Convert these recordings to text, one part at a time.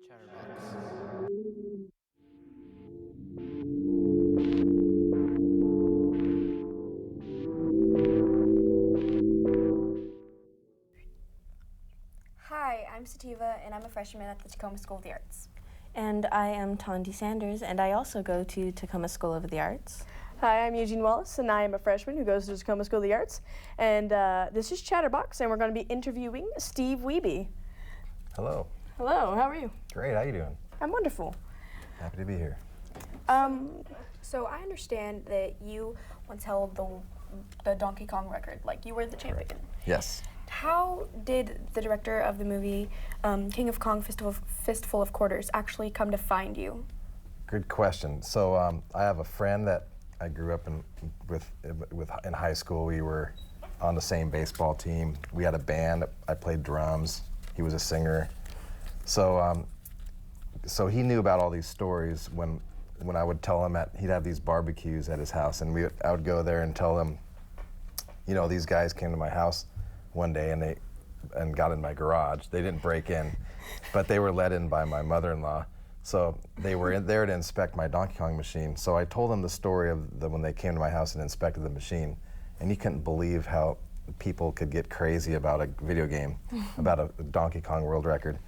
Chatterbox. Hi, I'm Sativa, and I'm a freshman at the Tacoma School of the Arts. And I am Tondi Sanders, and I also go to Tacoma School of the Arts. Hi, I'm Eugene Wallace, and I am a freshman who goes to Tacoma School of the Arts. And this is Chatterbox, and we're going to be interviewing Steve Wiebe. Hello. Hello, how are you? Great, how you doing? I'm wonderful. Happy to be here. So I understand that you once held the Donkey Kong record, like you were the champion. Yes. How did the director of the movie King of Kong Fistful of Quarters actually come to find you? Good question. So I have a friend that I grew up with in high school. We were on the same baseball team. We had a band. I played drums. He was a singer. So so he knew about all these stories when I would tell him he'd have these barbecues at his house, and I would go there and tell him, you know, these guys came to my house one day and got in my garage. They didn't break in, but they were let in by my mother-in-law. So they were in there to inspect my Donkey Kong machine. So I told them the story of when they came to my house and inspected the machine, and he couldn't believe how people could get crazy about a video game, about a Donkey Kong world record.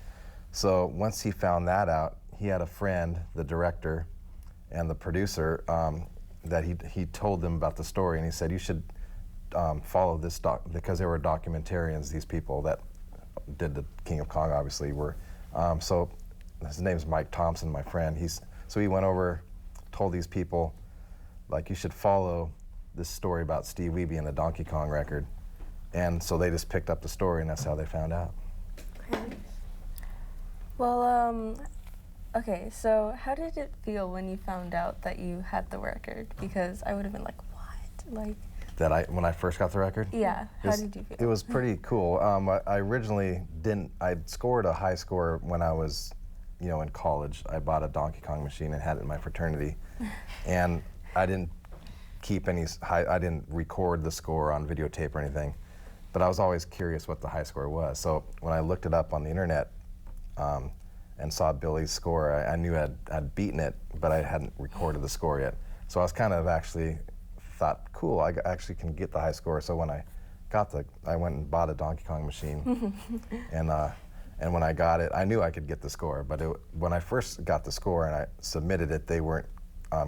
So once he found that out, he had a friend, the director and the producer, that he told them about the story, and he said, you should follow this because they were documentarians, these people that did the King of Kong obviously were. So his name's Mike Thompson, my friend. So he went over, told these people, like, you should follow this story about Steve Wiebe and the Donkey Kong record. And so they just picked up the story, and that's how they found out. Okay. Well, okay, so how did it feel when you found out that you had the record? Because I would have been like, what? Like, When I first got the record? yeah, how did you feel? It was pretty cool. I originally I'd scored a high score when I was, you know, in college. I bought a Donkey Kong machine and had it in my fraternity. And I didn't keep I didn't record the score on videotape or anything, but I was always curious what the high score was. So when I looked it up on the internet and saw Billy's score, I knew I'd beaten it, but I hadn't recorded the score yet. So I was kind of thought, cool, I actually can get the high score. So when I went and bought a Donkey Kong machine, and when I got it, I knew I could get the score. But when I first got the score and I submitted it, they weren't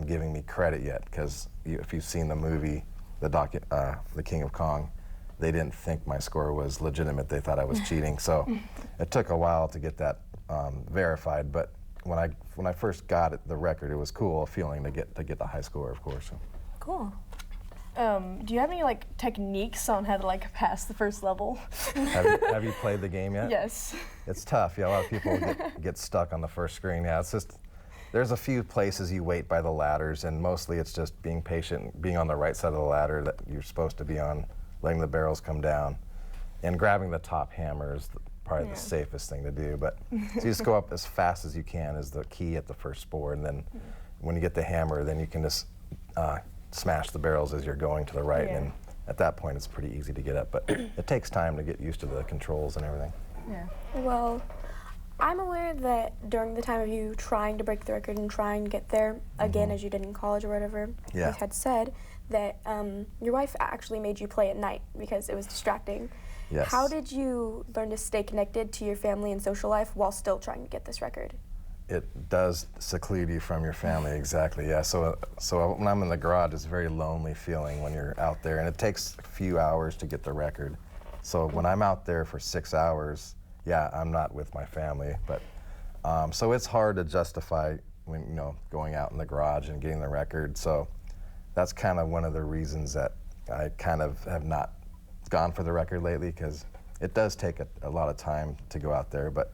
giving me credit yet, because if you've seen the movie, the King of Kong, they didn't think my score was legitimate. They thought I was cheating. So it took a while to get that verified. But when I first got the record, it was cool, a feeling to get the high score, of course. So. Cool. Do you have any techniques on how to pass the first level? Have you played the game yet? Yes. It's tough. Yeah, a lot of people get stuck on the first screen. Yeah, it's just there's a few places you wait by the ladders, and mostly it's just being patient, being on the right side of the ladder that you're supposed to be on, letting the barrels come down, and grabbing the top hammer is probably the safest thing to do. But so you just go up as fast as you can is the key at the first spore, and then when you get the hammer, then you can just smash the barrels as you're going to the right, and at that point it's pretty easy to get up, but it takes time to get used to the controls and everything. Yeah. Well, I'm aware that during the time of you trying to break the record and trying to get there again, as you did in college or whatever, you had said that your wife actually made you play at night because it was distracting. Yes. How did you learn to stay connected to your family and social life while still trying to get this record? It does seclude you from your family, exactly, yeah. So when I'm in the garage, it's a very lonely feeling when you're out there, and it takes a few hours to get the record. So when I'm out there for 6 hours, yeah, I'm not with my family, but so it's hard to justify going out in the garage and getting the record. So that's kind of one of the reasons that I kind of have not gone for the record lately, because it does take a lot of time to go out there, but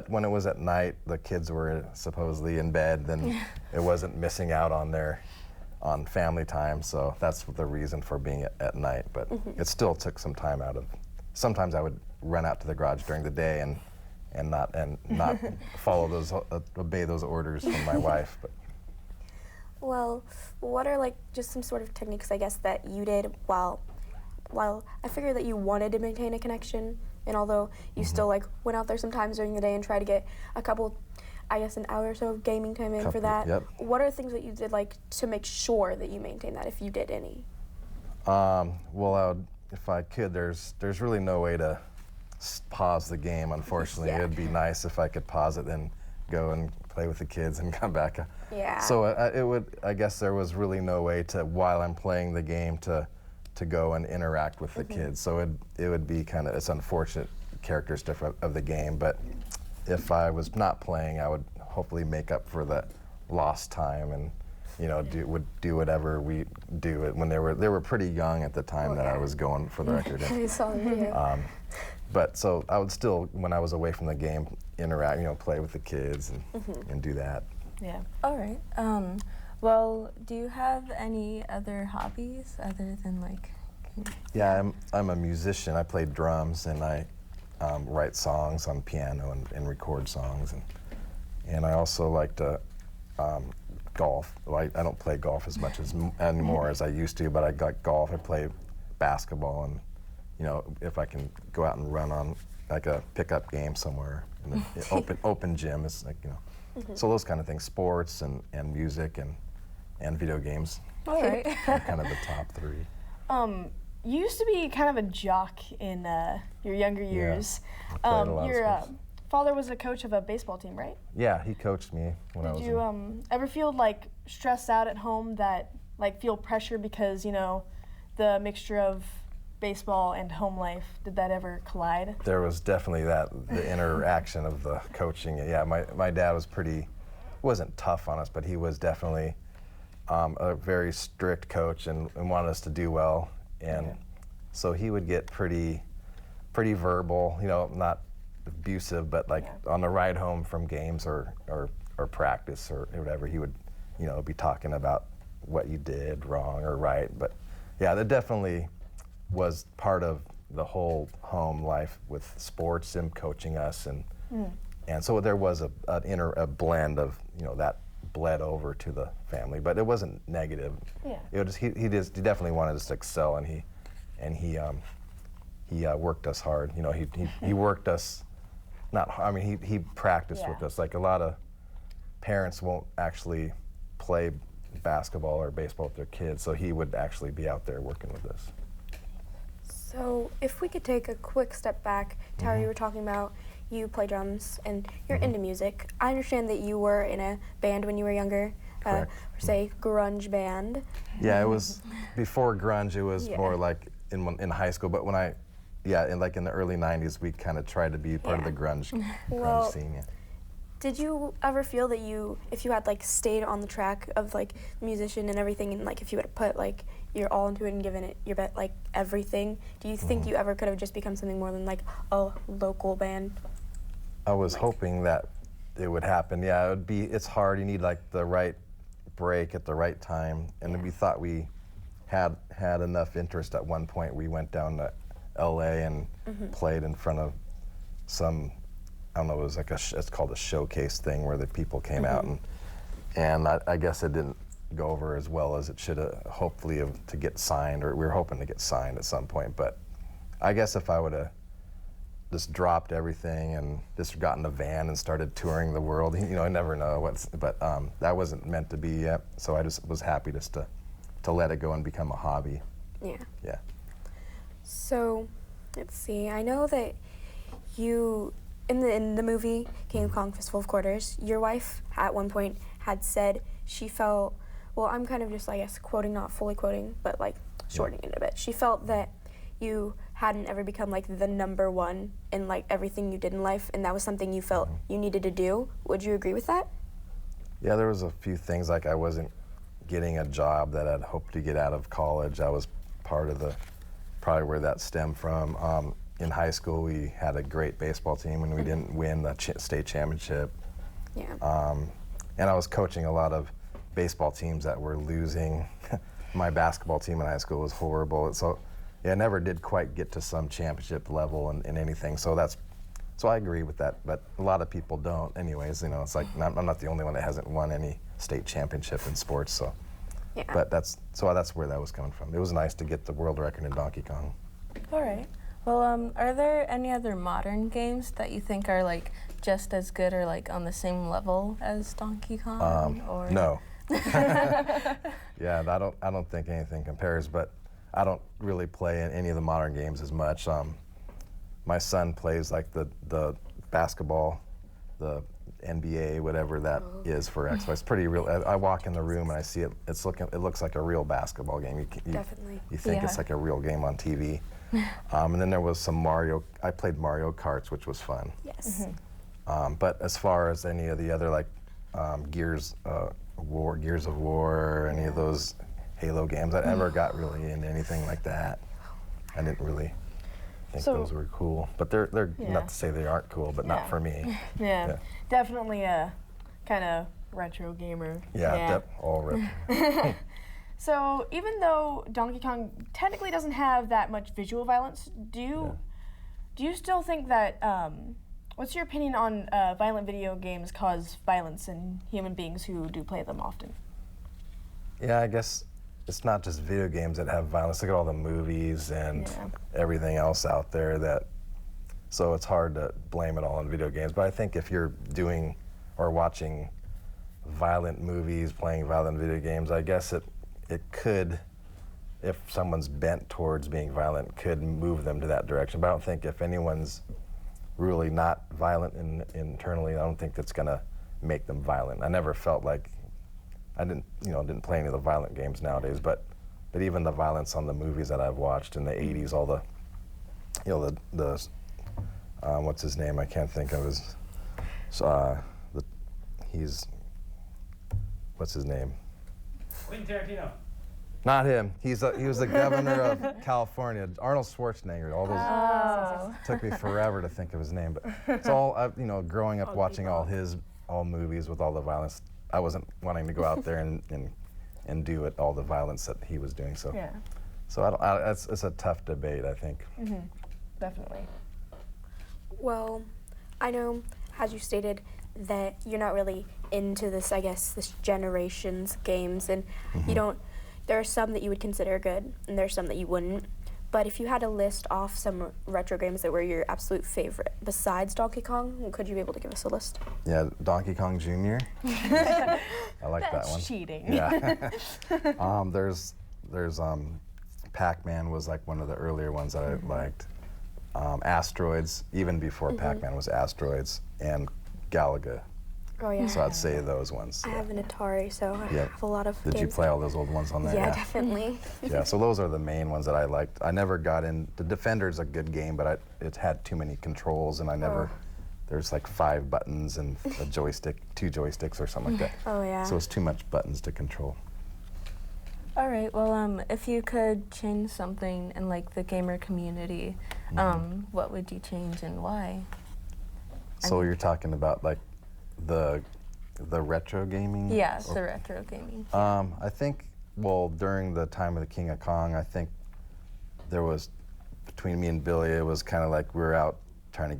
when it was at night, the kids were supposedly in bed, then it wasn't missing out on family time, so that's the reason for being at night. But it still took some time out of. Sometimes I would run out to the garage during the day and not obey those orders from my wife. But. Well, what are just some sort of techniques, I guess, that you did while I figure that you wanted to maintain a connection And although you still like went out there sometimes during the day and tried to get a couple, I guess an hour or so of gaming time in for that, what are things that you did like to make sure that you maintained that, if you did any? Well, I would, if I could, there's really no way to pause the game, unfortunately. It'd be nice if I could pause it and go and play with the kids and come back. Yeah. So I guess there was really no way to, while I'm playing the game, to go and interact with the kids. So it would be kind of, it's unfortunate characteristic of the game, but if I was not playing, I would hopefully make up for the lost time and, you know, do whatever we do. When they were pretty young at the time that I was going for the record. I saw the video. But so I would still, when I was away from the game, interact, you know, play with the kids and do that. Yeah. All right. Well, do you have any other hobbies other than like? Yeah, I'm a musician. I play drums and I write songs on piano and record songs, and I also like to golf. Well, I don't play golf as much anymore as I used to, but I got golf. I play basketball, and you know, if I can go out and run on like a pickup game somewhere in the open gym, it's like, you know, so those kind of things, sports and music and video games. All right. Are kind of the top three. You used to be kind of a jock in your younger years. Played a lot of Your sports. father was a coach of a baseball team, right? Yeah, he coached me when I was. Did you ever feel like stressed out at home, that like feel pressure because, you know, the mixture of baseball and home life, did that ever collide? There was definitely the interaction of the coaching. Yeah, my dad was wasn't tough on us, but he was definitely a very strict coach and wanted us to do well. And so he would get pretty verbal, you know, not abusive, but like on the ride home from games or practice or whatever, he would, you know, be talking about what you did wrong or right. But yeah, that definitely was part of the whole home life with sports, him coaching us, and so there was a blend of, you know, that bled over to the family, but it wasn't negative. Yeah. It was he definitely wanted us to excel, and he worked us hard. You know, he worked us. He practiced with us. Like a lot of parents won't actually play basketball or baseball with their kids, so he would actually be out there working with us. So if we could take a quick step back, Tyler, you were talking about you play drums and you're into music. I understand that you were in a band when you were younger, say grunge band. Yeah, it was before grunge. It was more like in high school. But when in the early '90s, we kind of tried to be part of the grunge scene. Yeah. Did you ever feel that if you had like stayed on the track of like musician and everything, and like if you had put like your all into it and given it your like everything, do you think you ever could have just become something more than like a local band? I was hoping that it would happen. Yeah, it's hard. You need like the right break at the right time. And we thought we had enough interest at one point. We went down to LA and played in front of some, I don't know, it was like it's called a showcase thing where the people came out, and I guess it didn't go over as well as it should have, hopefully, to get signed, or we were hoping to get signed at some point. But I guess if I would have just dropped everything and just got in a van and started touring the world, you know, I never know but that wasn't meant to be yet. So I just was happy just to let it go and become a hobby. Yeah. Yeah. So, let's see. I know that you, in the movie King of Kong Fistful of Quarters, your wife at one point had said she felt, well, I'm kind of just, I guess, quoting, not fully quoting, but like shortening it a bit. She felt that you hadn't ever become like the number one in like everything you did in life, and that was something you felt you needed to do. Would you agree with that? Yeah, there was a few things, like I wasn't getting a job that I'd hoped to get out of college. I was part of probably where that stemmed from. In high school, we had a great baseball team, and we didn't win the state championship. Yeah. And I was coaching a lot of baseball teams that were losing. My basketball team in high school was horrible. So yeah, I never did quite get to some championship level in anything. So I agree with that, but a lot of people don't anyways. You know, it's like I'm not the only one that hasn't won any state championship in sports. So, but that's where that was coming from. It was nice to get the world record in Donkey Kong. All right. Well, are there any other modern games that you think are like just as good or like on the same level as Donkey Kong? Or No. Yeah, I don't think anything compares, but I don't really play in any of the modern games as much. My son plays like the basketball, the NBA, whatever that is for Xbox. It's pretty real. I walk in the room and I see it. It looks like a real basketball game. Definitely. You think it's like a real game on TV. And then there was some Mario. I played Mario Karts, which was fun. Yes. But as far as any of the other like Gears of War, any of those Halo games, I never got really into anything like that. I didn't really think those were cool. But they're not to say they aren't cool, but not for me. Yeah, definitely a kind of retro gamer. Yeah, all retro. So even though Donkey Kong technically doesn't have that much visual violence, do you still think that, what's your opinion on violent video games cause violence in human beings who do play them often? Yeah, I guess it's not just video games that have violence. Look at all the movies and everything else out there so it's hard to blame it all on video games. But I think if you're doing or watching violent movies, playing violent video games, I guess it could, if someone's bent towards being violent, could move them to that direction. But I don't think if anyone's really not violent internally, I don't think that's gonna make them violent. I never felt like, I didn't play any of the violent games nowadays, but even the violence on the movies that I've watched in the 80s, all the, what's his name? I can't think of his, what's his name? Quentin Tarantino. Not him. He was the governor of California. Arnold Schwarzenegger. All those took me forever to think of his name, but it's all growing up watching all movies with all the violence. I wasn't wanting to go out there and do all the violence that he was doing. So it's a tough debate, I think. Mm-hmm. Definitely. Well, I know, as you stated, that you're not really into this generation's games, and there are some that you would consider good, and there are some that you wouldn't. But if you had to list off some retro games that were your absolute favorite, besides Donkey Kong, could you be able to give us a list? Yeah, Donkey Kong Jr. I like that one. That's cheating. Yeah. There's Pac-Man was like one of the earlier ones that I liked. Asteroids, even before Pac-Man was Asteroids, and Galaga. Oh yeah. So I'd say those ones. I have an Atari, so I have a lot of Did games. you play all those old ones on there? Yeah, definitely. Yeah, so those are the main ones that I liked. I never got in, the Defender's a good game, but it had too many controls, and I never, there's like 5 buttons and a joystick, 2 joysticks or something like that. Oh yeah. So it's too much buttons to control. All right, well, if you could change something in like the gamer community, what would you change and why? So you're talking about like the retro gaming? Yes, the retro gaming. I think, well, during the time of the King of Kong, I think there was, between me and Billy, it was kind of like we were out trying to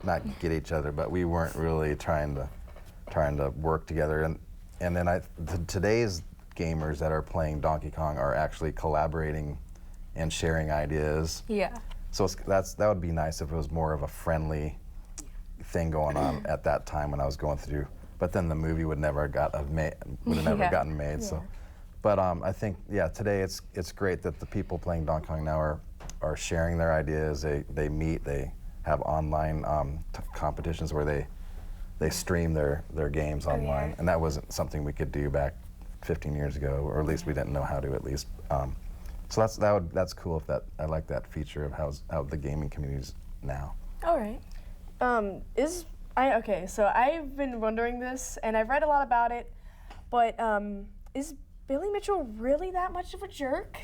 not get each other, but we weren't really trying to work together. And then today's gamers that are playing Donkey Kong are actually collaborating and sharing ideas. Yeah. So that would be nice if it was more of a friendly thing going on at that time when I was going through. But then the movie would never gotten made. So, but I think today it's great that the people playing Donkey Kong now are sharing their ideas. They meet. They have online competitions where they stream their games online, and that wasn't something we could do back 15 years ago, or at least we didn't know how to at least. So that's cool. I like that feature of how the gaming community is now. All right. So I've been wondering this, and I've read a lot about it, but is Billy Mitchell really that much of a jerk?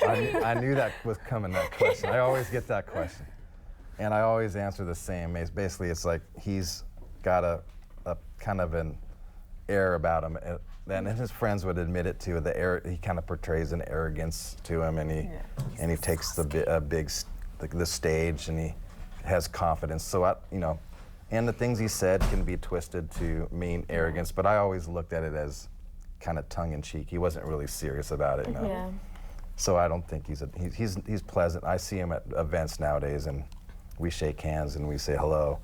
I knew that was coming, that question. I always get that question, and I always answer the same. Basically, it's like he's got a kind of an air about him, and his friends would admit it too. He kind of portrays an arrogance to him, and he takes the stage, and he has confidence. So and the things he said can be twisted to mean arrogance, but I always looked at it as kind of tongue-in-cheek. He wasn't really serious about it. So I don't think he's pleasant. I see him at events nowadays, and we shake hands and we say hello.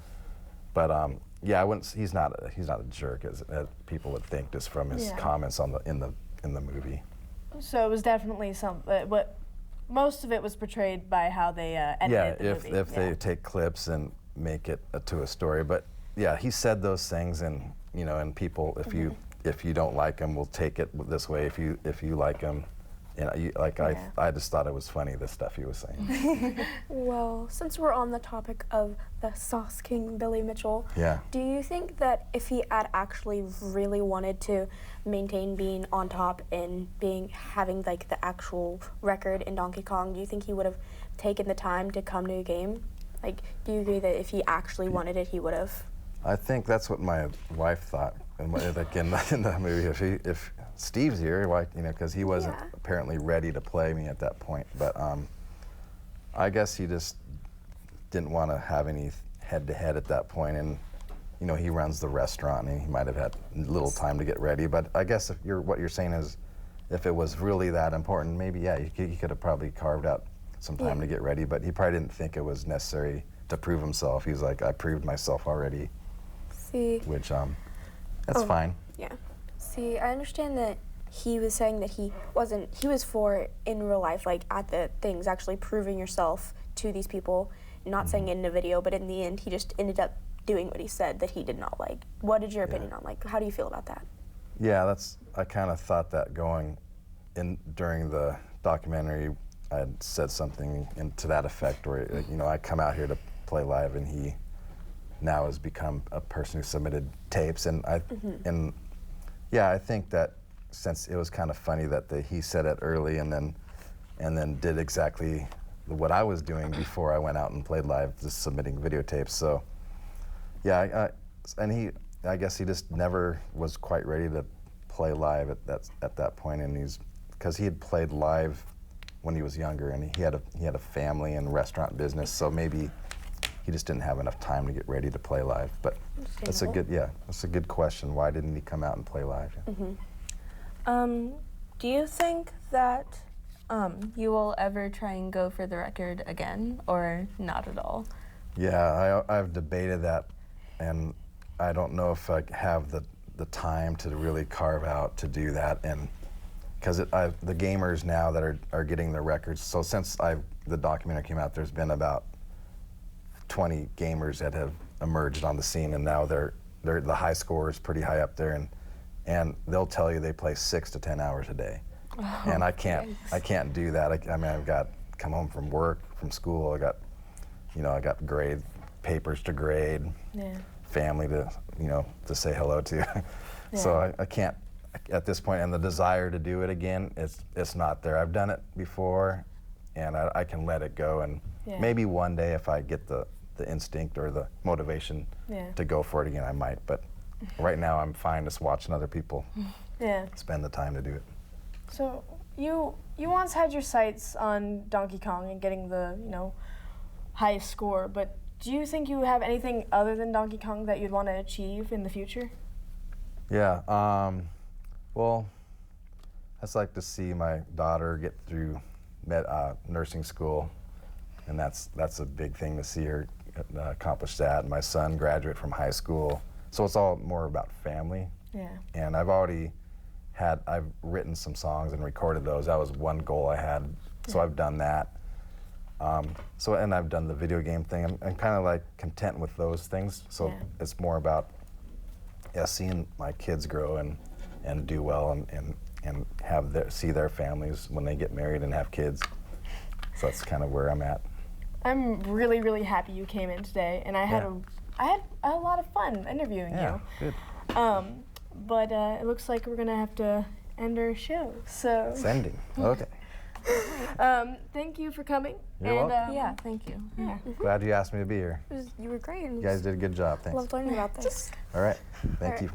But yeah, I wouldn't. He's not a jerk as people would think just from his comments on in the movie. So it was definitely what most of it was portrayed by how they edited the movie. If they take clips and make it to a story. But yeah, he said those things, and and people, if you don't like him, will take it this way. If you like him, I just thought it was funny, the stuff he was saying. Well, since we're on the topic of the Sauce King, Billy Mitchell, yeah. Do you think that if he had actually really wanted to maintain being on top and having like the actual record in Donkey Kong, do you think he would have taken the time to come to a game? Like, do you agree that if he actually wanted it, he would have? I think that's what my wife thought, like in the movie. If Steve's here, because he wasn't apparently ready to play me at that point. But I guess he just didn't want to have any head-to-head at that point, and he runs the restaurant, and he might have had little time to get ready. But I guess what you're saying is, if it was really that important, maybe he could have probably carved out some time to get ready. But he probably didn't think it was necessary to prove himself. He's like, I proved myself already. See. Which that's fine. Yeah. See, I understand that he was saying that he was for in real life, like at the things, actually proving yourself to these people, not saying it in a video, but in the end, he just ended up doing what he said that he did not like. What is your opinion on, how do you feel about that? Yeah, I kind of thought that going during the documentary, I had said something to that effect where, I come out here to play live, and he now has become a person who submitted tapes, and I think that since it was kind of funny that he said it early and then did exactly what I was doing before I went out and played live, just submitting videotapes. So yeah, I guess he just never was quite ready to play live at that point, and because he had played live when he was younger, and he had a family and restaurant business, so maybe he just didn't have enough time to get ready to play live. But that's a good question. Why didn't he come out and play live? Do you think that you will ever try and go for the record again, or not at all? Yeah, I've debated that, and I don't know if I have the time to really carve out to do that, and because the gamers now that are getting their records. So since the documentary came out, there's been about 20 gamers that have emerged on the scene, and now they're the high scorers pretty high up there, and they'll tell you they play 6 to 10 hours a day. Oh, and I can't do that. I've got come home from work, from school. I got papers to grade, family to say hello to. So I can't at this point, and the desire to do it again, it's not there. I've done it before, and I can let it go, and maybe one day if I get the instinct or the motivation to go for it again, I might. But right now I'm fine just watching other people spend the time to do it. So you once had your sights on Donkey Kong and getting the highest score, but do you think you have anything other than Donkey Kong that you'd want to achieve in the future? Yeah, well, I'd like to see my daughter get through nursing school, and that's a big thing to see her accomplish that. My son graduate from high school, so it's all more about family. Yeah. And I've written some songs and recorded those. That was one goal I had, so I've done that. And I've done the video game thing. I'm kind of like content with those things. So it's more about seeing my kids grow and do well and see their families when they get married and have kids. So that's kind of where I'm at. I'm really, really happy you came in today, and I had a lot of fun interviewing you. Good. But it looks like we're gonna have to end our show. So. It's ending. Okay. Thank you for coming. You're welcome. Yeah, thank you. Yeah. Glad you asked me to be here. You were great. You guys did a good job. Thanks. Loved learning about this. All right. Thank you.